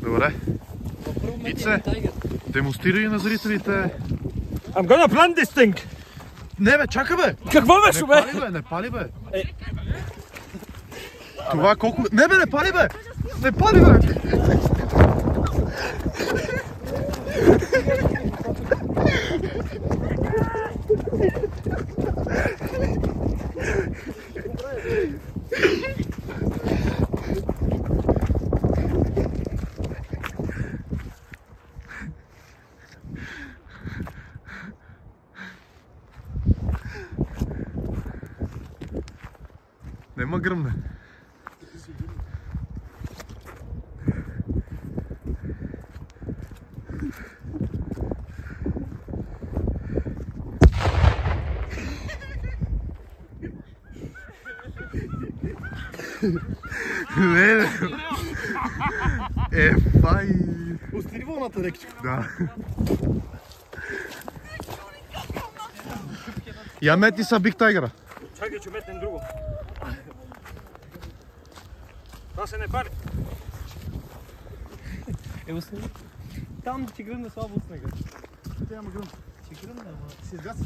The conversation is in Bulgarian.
Добре. Ице, демонстрирай на зрителите. I'm gonna plant this thing! Не бе, чакай бе! Какво беше, бе? Не пали бе! Това колко... Не бе, не пали бе! Не пали бе! Нема гръмне. Не. Фай. Пусти ли вълната лекичко? Да. Я метни са Биг Тайгъра. Чакай, че метнем друго. Това се не пали. Усни. Там ти гръмна слабо от снега. Те няма гръм. Ти гръмна, ама си изгаси.